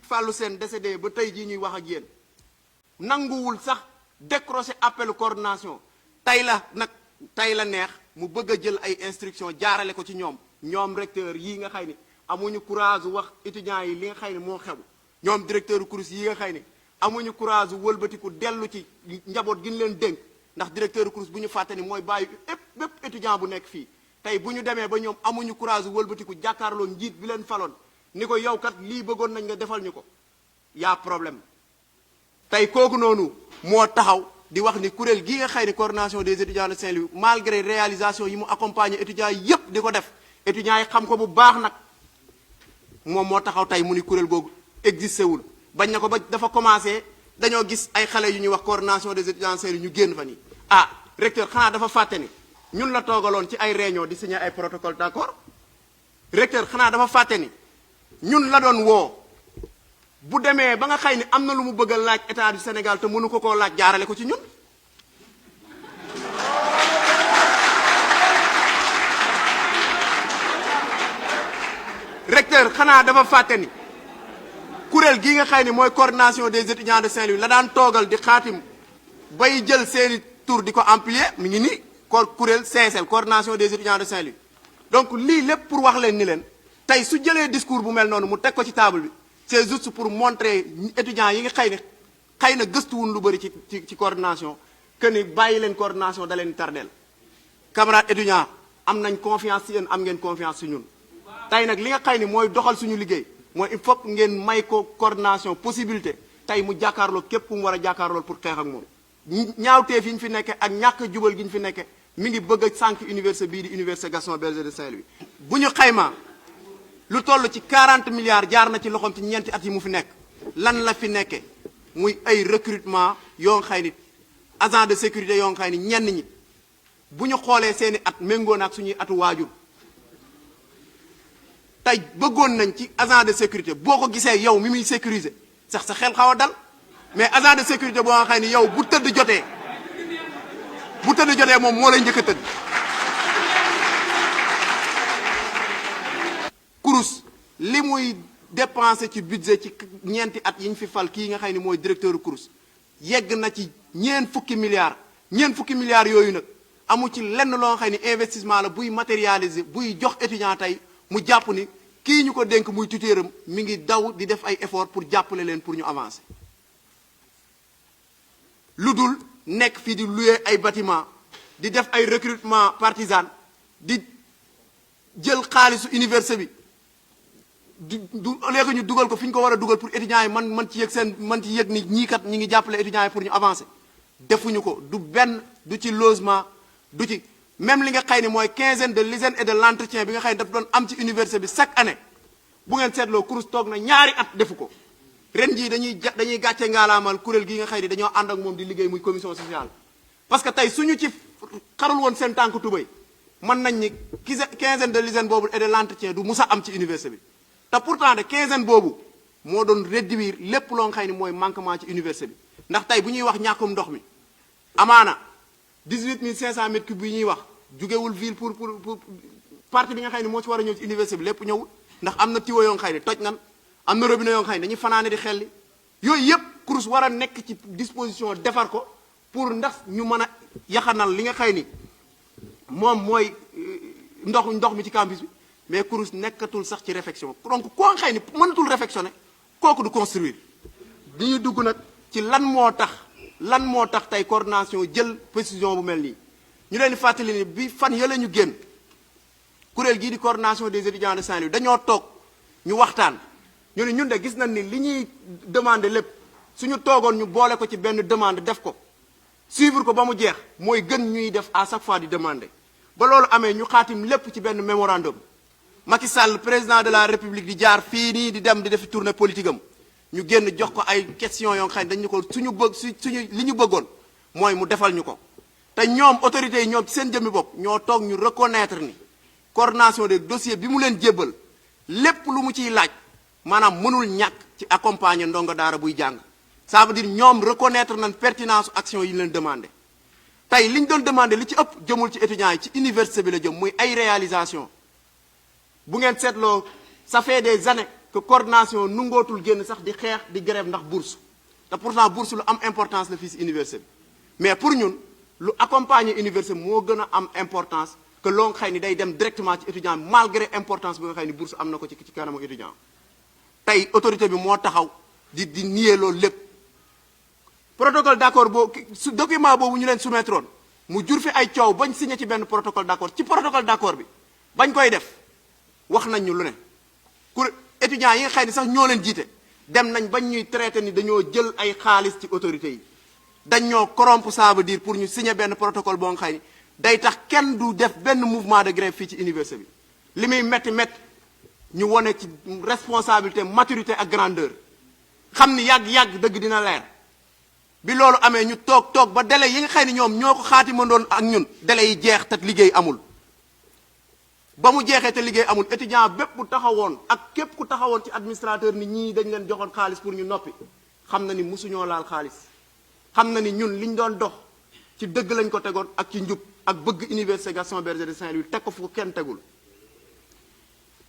Fallou Sène décédé ba tey jii ñuy wax ak yéen nanguwul sax décrocher appel coordination tey la neex mu bëgg a jël ay instructions jaarale ko ci ñoom recteur yi nga xay ni amuñu courage wax étudiants yi li nga xay ni moo xew ñoom directeur CROUS yi nga xay ni amuñu courage wëlbatiku dellu ci njaboot gi ñu leen dénk ndax directeur CROUS bu ñu fàtte ni mooy bàyyi bépp étudiant bu nekk fii tey bu ñu demee ba ñoom amuñu courage wëlbatiku jàkkaarloo njiit bi leen faloon ni ko yow kat lii bëggoon nañ nga defal ñu ko y'a problème tey kooku noonu moo taxaw di wax ni kuréel gii nga xëy ni coordination des étudiants de Saint-Louis malgré réalisation yi mu accompagner étudiants yi yépp di ko def étudiants yi xam ko bu baax nag moom moo taxaw tey mu ni kuréel googu existé wul bañ na ko ba dafa commencé dañoo gis ay xale yu ñuy wax coordination des étudiants de Saint-Louis ñu génn fa nii ah recteur xanaa dafa fàtte ni ñun la toogaloon ci ay réunion di signer ay protocole d'accord recteur xanaa dafa fàtte ni ñun la doon woo bu demee ba nga xëy ni am na lu mu bëgg a laaj état du Sénégal te mënu ko koo laaj jaarale ko ci ñun recteur xanaa dafa fàtte ni kuréel gii nga xëy ni mooy coordination des étudiants de Saint-Louis la daan toogal di xaatim bay jël seeni tur di ko amplier mi ngi ni kuréel CSL coordination des étudiants de Saint-Louis donc lii lépp pour wax leen ni leen tey su jëlee discours bu mel noonu mu teg ko ci table bi c'est juste pour montrer étudiants yi nga xëy na gëstuwun lu bëri ci coordination que ni bàyyi leen coordination da leen tardeel camarades étudiants am nañ confiance ci yéen am ngeen confiance ci ñun tey nag li nga xëy ni mooy doxal suñu liggéey mooy il faut ngeen may ko coordination possibilité tey mu jàkkaarloo képp ku mu war a jàkkaarloo pour xeex ak moom ñaawteef yi ñu fi nekke ak ñàkk jubal gi ñu fi nekke mi ngi bëgg a sànq université bii di université Gaston Berger de Saint-Louis bu ñu xaymaa lu toll ci 40 milliards jaar na ci loxoom ci ñeenti at yi mu fi nekk lan la fi nekke muy ay recrutement yoo nga xay ni agent de sécurité yoo nga xay ni ñenn ñi bu ñu xoolee seeni at méngoo na ak suñuy atu waajur tey bëggoon nañ ci agent de sécurité boo ko gisee yow mi muy sécuriser sax sa xel xaw a dal mais agent de sécurité boo nga xay ni yow bu tëdd jotee moom moo lay njëkk a tëdd CROUS li muy dépensé ci budget ci ñeenti at yi ñu fi fal kii nga xam ne mooy directeur CROUS yegg na ci ñeent fukki milliards yooyu nag amu ci lenn loo nga xam ne investissement la buy matérialiser buy jox étudiant tey mu jàpp ni kii ñu ko dénk muy tutéeram mi ngi daw di def ay effort pour jàppale leen pour ñu avancer lu dul nekk fii di louer ay bâtiment di def ay recrutement partisan di jël xaalisu université bi du léegi ñu dugal ko fi ñu ko war a dugal pour étudiants yi man ci yëg ni ñii kat ñi ngi jàppale étudiants yi pour ñu avancer defuñu ko du benn du ci logement du ci même li nga xëy ni mooy quinzaine de l'hygiène et de l'entretien bi nga xëy ni daf doon am ci université bi chaque année bu ngeen seetloo CROUS toog na ñaari at defu ko ren jii dañuy gàcce ngaalaamal kuréel gi nga xëy ni dañoo ànd ak moom di liggéey muy commission sociale parce que tey suñu ci xarul woon seen tànk tubéy mën nañ ni quinzaine de l'hygiène boobu et de l'entretien du musa am ci université bi te pourtant de quinzaine boobu moo doon réduire lépp loo nga xëy ni mooy manquement ci université bi ndax tey bu ñuy wax ñàkkum ndox mi amaana 18500 mètres cubes yi ñuy wax jugewul ville pour partie bi nga xëy ni moo ci war a ñëw ci université bi lépp ñëwul ndax am na tuyau yoo nga xëy ni toj nan am na robinet yoo nga xëy ni dañuy fanaane di xelli yooyu yëpp CROUS war a nekk ci disposition defar ko pour ndax ñu mën a yaxanal li nga xëy ni moom mooy ndox mi ci campus bi mais CROUS nekkatul sax ci réflexion donc koo nga xëy ni mënatul réflexionner kooku du construire di ñu dugg nag ci lan moo tax tey coordination jël décision bu mel nii ñu leen di fàttali ni bi fan yële ñu génn kuréel gii di coordination des étudiants de Saint-Louis dañoo toog ñu waxtaan ñu ne ñun de gis nañ ni li ñuy demander lépp suñu toogoon ñu boole ko ci benn demande def ko suivre ko ba mu jeex mooy gën ñuy def à chaque fois di demander ba loolu amee ñu xaatim lépp ci benn mémorandum Macky Sall président de la République di jaar fii nii di dem di def tournée politique am ñu génn jox ko ay questions yoo xam ne dañu ko suñu li ñu bëggoon mooy mu defal ñu ko te ñoom autorités yi ñoom ci seen jëmmi bopp ñoo toog ñu reconnaître ni coordination des dossiers bi mu leen jébbal lépp lu mu ciy laaj maanaam mënul ñàkk ci accompagner ndongo daara buy jàng ça veut dire ñoom reconnaître nañ pertinence action yi ñu leen demandé tey li ñu doon demandé li ci ëpp jëmul ci étudiants yi ci université bi la jëm muy ay réalisation bu ngeen seetloo ça fait des années que coordination nungootul génn sax di xeex di grève ndax bourse te pourtant bourse lu am importance la fii si université bi mais pour ñun lu accompagner université moo gën a am importance que loo nga xëy ni day dem directement ci étudiant malgré importance bi nga xëy ni bourse am na ko ci kanamu étudiant tey autorité bi moo taxaw di nier loolu lépp protocole d'accord boobu su document boobu ñu leen soumettroon mu jur fi ay coow bañ signé ci benn protocole d'accord ci protocole d'accord bi bañ koy def wax nañ ñu lu ne ku étudiants yi nga xëy ni sax ñoo leen jiite dem nañ bañ ñuy traité ni dañoo jël ay xaalis ci autorités yi dañ ñoo corrompre ça veut dire pour ñu signé benn protocole boo nga xëy ni day tax kenn du def benn mouvement de grève fii ci université bi li muy métti ñu wone ci responsabilité maturité ak grandeur xam ni yàgg-yàgg dëgg dina leer bi loolu amee ñu toog ba délai yi nga xëy ni ñoom ñoo ko xaatimandoon ak ñun délai yi jeex te liggéey amul ba mu jeexee te liggéey amul étudiant bépp bu taxawoon ak képp ku taxawoon ci administrateur ni ñii dañ leen joxoon xaalis pour ñu noppi xam na ni musuñoo laal xaalis xam na ni ñun liñ doon dox ci dëgg lañ ko tegoon ak ci njub ak bëgg université Gaston Berger de Saint-Louis teg ko fu kenn tegul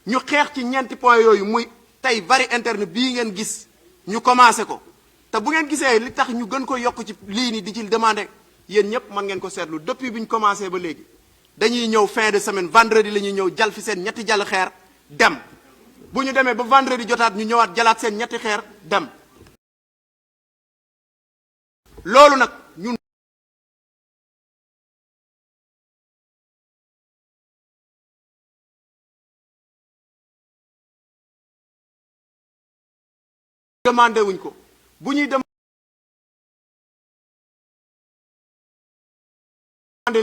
ñu xeex ci ñeenti point yooyu muy tey vari interne bii ngeen gis ñu commencé ko te bu ngeen gisee li tax ñu gën ko yokk ci lii ni di ci demandé yéen ñëpp mën ngeen ko seetlu depuis bi ñu commencé ba léegi dañuy ñëw fin de semaine vendredi la ñuy ñëw jal fi seen ñetti jàll xeer dem bu ñu demee ba vendredi jotaat ñu ñëwaat jalaat seen ñetti xeer dem loolu nag ñun demandé wuñ ko bu ñuy demandé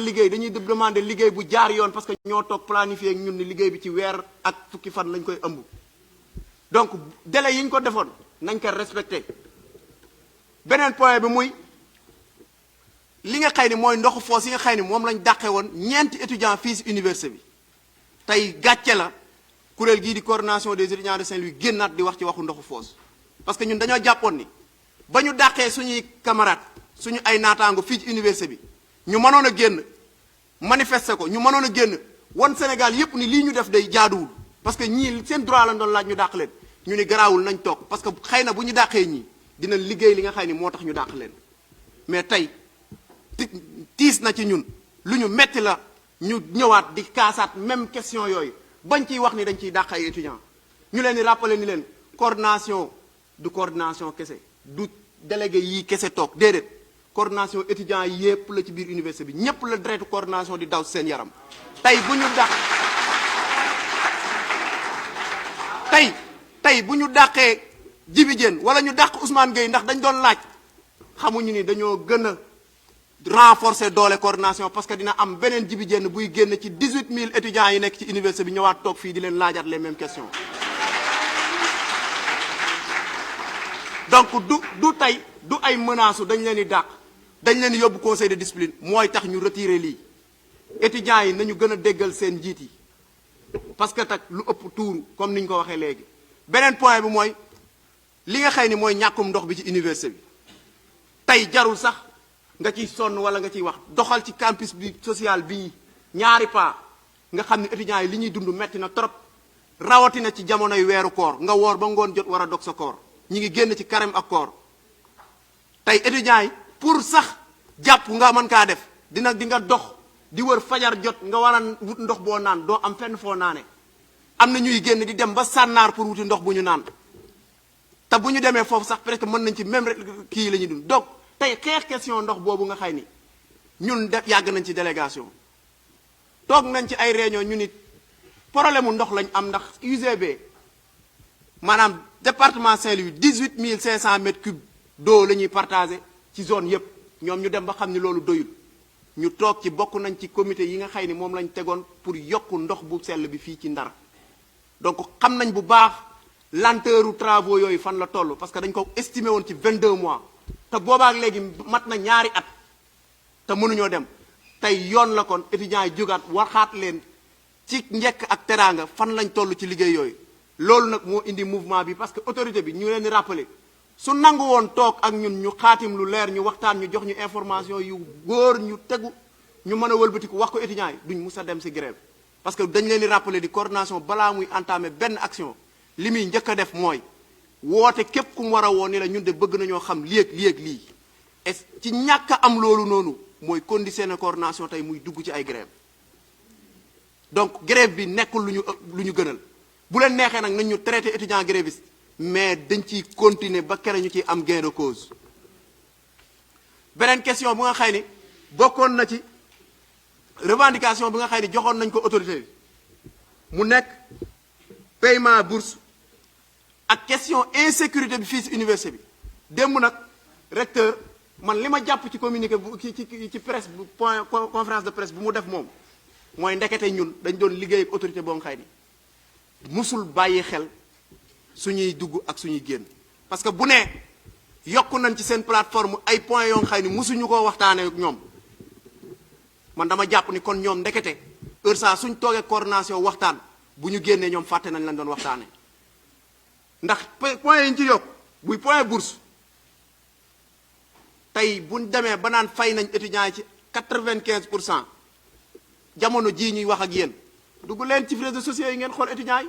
liggéey dañuy demandé liggéey bu jaar yoon parce que ñoo toog planifié ak ñun ni liggéey bi ci weer ak fukki fan lañ koy ëmb donc délai yi ñu ko defoon nañ ko respecté beneen point bi muy li nga xëy ni mooy ndoxu foos yi nga xëy ni moom lañ dàqe woon ñeenti étudiants fii si université bi tey gàcce la kuréel gii di coordination des étudiants de Saint-Louis génnaat di wax ci waxu ndoxu foos parce que ñun dañoo jàppoon ni ba ñu dàqee suñuy camarades suñu ay naataango fii ci université bi ñu mënoon a génn manifester ko ñu mënoon a génn wan Sénégal yépp ni lii ñu def day jaaduwul parce que ñii seen droit lañ doon laaj ñu dàq leen ñu ni garaawul nañ toog parce que xëy na bu ñu dàqee ñii dina liggéey li nga xëy ni moo tax ñu dàq leen mais tey tiis na ci ñun lu ñu metti la ñu ñëwaat di kaasaat même question yooyu bañ ciy wax ni dañ ciy dàq ay étudiants ñu leen di rappeler ni leen coordination du coordination kese du délégué yii kese toog déedéet coordination étudiants yi yépp la ci biir université bi ñépp la deretu coordination di daw seen yaram tey bu ñu dàq tey bu ñu dàqee Djibi Diène wala ñu dàq Ousmane Gueye ndax dañ doon laaj xamuñu ni dañoo gën a renforcer doole coordination parce que dina am beneen Djibi Diène buy génn ci 18000 étudiants yi nekk ci université bi ñëwaat toog fii di leen laajaat les mêmes questions donc du tey du ay menaces dañ leen di dàq dañ leen di yóbbu conseil de discipline mooy tax ñu retirer lii étudiants yi nañu gën a déggal seen njiit yi parce que tak lu ëpp tuuru comme ni ñu ko waxee léegi beneen point bi mooy li nga xëy ni mooy ñàkkum ndox bi ci université bi tey jarul sax nga ciy sonn wala nga ciy wax doxal ci campus bi social bii ñaari pas nga xam ne étudiants yi li ñuy dund metti na trop rawatina ci jamonoy weeru koor nga woor ba ngoon jot war a dog sa koor ñi ngi génn ci carême ak koor tey étudiants yi pour sax jàpp nga mën kaa def di nga dox di wër fajar jot nga war a wut ndox boo naan doo am fenn foo naane am na ñuy génn di dem ba sànnaar pour wuti ndox bu ñu naan te bu ñu demee foofu sax presque mën nañ ci même kii la ñuy dund donc tey xeex question ndox boobu nga xay ni ñun def yàgg nañ ci délégation toog nañ ci ay réunion ñu nit problème mu ndox lañ am ndax UGB maanaam département Saint-Louis 18500 mètres cubes d'eau la ñuy partagé ci zone yépp ñoom ñu dem ba xam ni loolu doyul ñu toog ci bokk nañ ci comité yi nga xay ni moom lañ tegoon pour yokk ndox bu sell bi fii ci Ndar donc xam nañ bu baax lenteuru travaux yooyu fan la toll parce que dañ ko estimé woon ci 22 mois te boobaak léegi mat na ñaari at te mënuñoo dem tey yoon la kon étudiants yi jógaat waxaat leen ci njekk ak teraanga fan lañ toll ci liggéey yooyu loolu nag moo indi mouvement bi parce que autorité bi ñu leen di rappeler su nangu woon toog ak ñun ñu xaatim lu leer ñu waxtaan ñu jox ñu information yu góor ñu tegu ñu mën a wëlbatiku wax ko étudiants yi duñ mus a dem si grève parce que dañ leen di rappeler di coordination balaa muy entamer benn action li muy njëkk a def mooy woote képp ku mu war a woo ni la ñun de bëgg nañoo xam lii ak lii est ci ñàkk a am loolu noonu mooy conditionné coordination tey muy dugg ci ay grève donc grève bi nekkul lu ñu gënal bu leen neexee nag nañ ñu traité étudiant gréviste mais dañ ciy continuer ba kere ñu ciy am gain de cause. beneen question bu nga xëy ni bokkoon na ci revendication bi nga xëy ni joxoon nañ ko autorité bi mu nekk paiement bourse ak question insécurité bi fii ci université bi démb nag recteur man li ma jàpp ci communiqué bu ci presse bu point conférence de presse bu mu def moom mooy ndekete ñun dañ doon liggéey ak autorité boo nga xëy ni musul bàyyi xel suñuy dugg ak suñuy génn parce que bu nee yokku nañ ci seen plateforme ay points yoo nga xëy ni musuñu koo waxtaanee ak ñoom man dama jàpp ni kon ñoom ndekete heure saa suñ toogee coordination waxtaan bu ñu génnee ñoom fàtte nañ lañ doon waxtaanee ndax point yi ñu ci yokk buy point bourse tey buñ demee ba naan fay nañ étudiants yi ci 95% jamono jii ñuy wax ak yéen dugg leen ci réseaux sociaux yi ngeen xool étudiants yi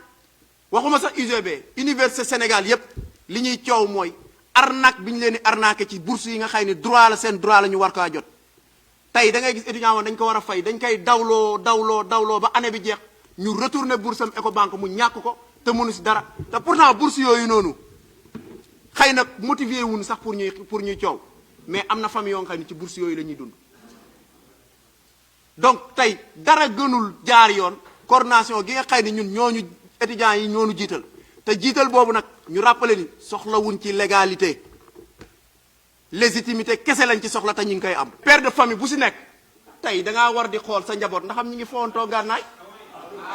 waxuma sax UGB université Sénégal yépp li ñuy coow mooy arnaque bi ñu leen di arnaqué ci bourse yi nga xay ni droit la seen droit la ñu war kaa jot tey da ngay gis étudiant woon dañ ko war a fay dañ koy dawloo ba année bi jeex ñu retourner bourse am Ecobank mu ñàkk ko te mënu si dara te pourtant bourse yooyu noonu xëy na motivé wuñ sax pour ñuy coow mais am na famille yoo nga xam ne ci bourse yooyu la ñuy dund donc tey dara gënul jaar yoon coordination gi nga xëy ni ñun ñooñu étudiants yi ñoonu jiital te jiital boobu nag ñu rappelé ni soxlawuñ ci légalité légitimité kese lañ ci soxla te ñu ngi koy am. père de famille bu si nekk tey da ngaa war di xool sa njaboot ndax am ñu ngi foontoo gànnaay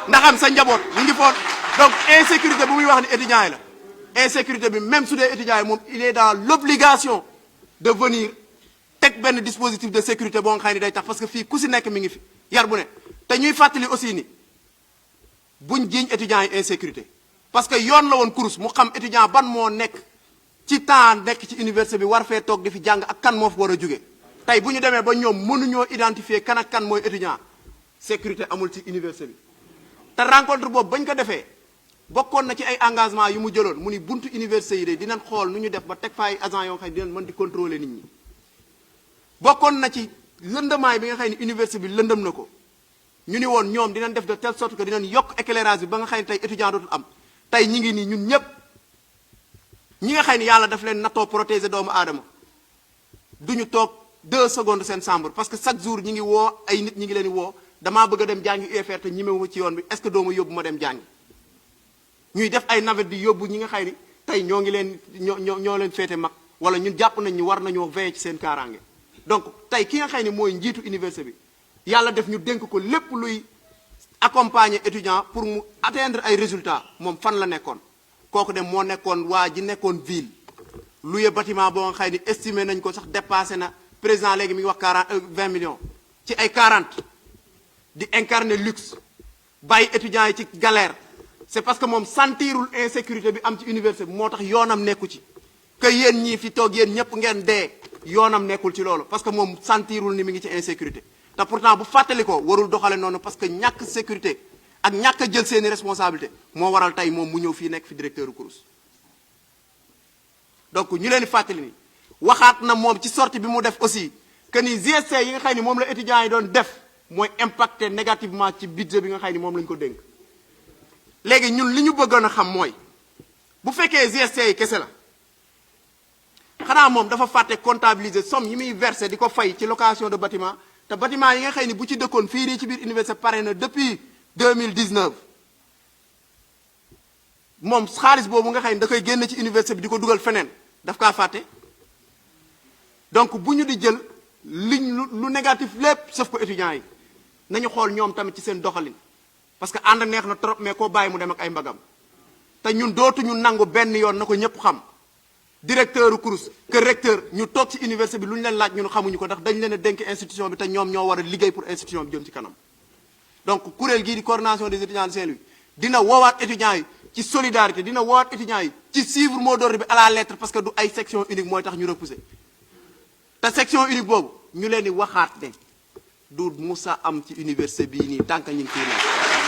ndax am sa njaboot ñu ngi foon donc insécurité bu muy wax ni étudiants yi la insécurité bi même su dee étudiants yi moom il est dans l'obligation de venir teg benn dispositif de sécurité boo nga xam ne day tax parce que fii ku si nekk mi ngi fi yar bu ne te ñuy fàttali aussi ni buñ jiiñ étudiants yi insécurité parce que yoon la woon kurus mu xam étudiant ban moo nekk ci temps nekk ci université bi war fee toog di fi jàng ak kan moo fi war a jóge tey bu ñu demee ba ñoom mënuñoo identifier kan ak kan mooy étudiant sécurité amul ci université bi te rencontre boobu bañ ko defee bokkoon na ci ay engagement yu mu jëloon mu ni buntu université yi de dinañ xool nu ñu def ba teg fa ay agents yoo xam ne dinañ mën di contrôler nit ñi bokkoon na ci lëndamaay bi nga xam ne université bi lëndëm na ko ñu ni woon ñoom dinañ def de telle sorte que dinañ yokk éclairage bi ba nga xam ne tey étudiant dootul am tey ñi ngi nii ñun ñëpp ñi nga xam ne yàlla daf leen nattoo protéger doomu aadama duñu toog 2 secondes seen chambre parce que chaque jour ñi ngi woo ay nit ñi ngi leen di woo damaa bëgg a dem jàngi UFR te ñemewuma ci yoon bi est-ce que doo ma yóbbu ma dem jàngi ñuy def ay navette di yóbbu ñi nga xam ni tey ñoo ngi leen ñoo leen féete mag wala ñun jàpp nañ ni war nañoo veiller ci seen kaaraange donc tey ki nga xam ni mooy njiitu université bi yàlla def ñu dénk ko lépp luy accompagner étudiant pour mu atteindre ay résultats moom fan la nekkoon kooku de moo nekkoon waa ji nekkoon ville loué bâtiment boo nga xam ni estimé nañ ko sax dépassé na président léegi mi ngi wax 20 millions ci ay 40 di incarner luxe bàyyi étudiants yi ci galère c'est parce que moom sentirul insécurité bi am ci université bi moo tax yoonam nekku ci que yéen ñii fi toog yéen ñëpp ngeen dee yoonam nekkul ci loolu parce que moom sentirul ni mi ngi ci insécurité te pourtant bu fàttali ko warul doxale noonu parce que ñàkk sécurité ak ñàkk a jël seeni responsabilité moo waral tey moom mu ñëw fii nekk fi directeur u CROUS donc ñu leen di fàttali ni waxaat na moom ci sortie bi mu def aussi que ni GST yi nga xam ni moom la étudiants yi doon def mooy impacté négativement ci budget bi nga xam ni moom lañu ko dénk léegi ñun li ñu bëggoon a xam mooy bu fekkee GST yi kese la xanaa moom dafa fàtte comptabiliser somme yi muy versé di ko fay ci location de bâtiment te bâtiment yi nga xam ni bu ci dëkkoon fii nii ci biir université pare na depuis 2019 moom xaalis boobu nga xam ni da koy génn ci université bi di ko dugal feneen daf kaa fàtte donc bu ñu di jël liñ lu négatif lépp sauf ko étudiants yi nañu xool ñoom tamit ci seen doxalin parce que ànd neex na trop mais koo bàyyi mu dem ak ay mbagam te ñun dootuñu nangu benn yoon na ko ñëpp xam directeur CROUS que recteur ñu toog ci université bi lu ñu leen laaj ñun xamuñu ko ndax dañ leen a dénk institution bi te ñoom ñoo war a liggéey pour institution bi jëm ci kanam donc kuréel gii di coordination des étudiants de Saint-Louis dina woowaat étudiants yi ci solidarité dina woowaat étudiants yi ci suivre mot d'ordre bi à la lettre parce que du ay section unique mooy tax ñu repousser te section unique boobu ñu leen di waxaat ne du musa am ci université bii nii tant que ñu ngi ciy nekk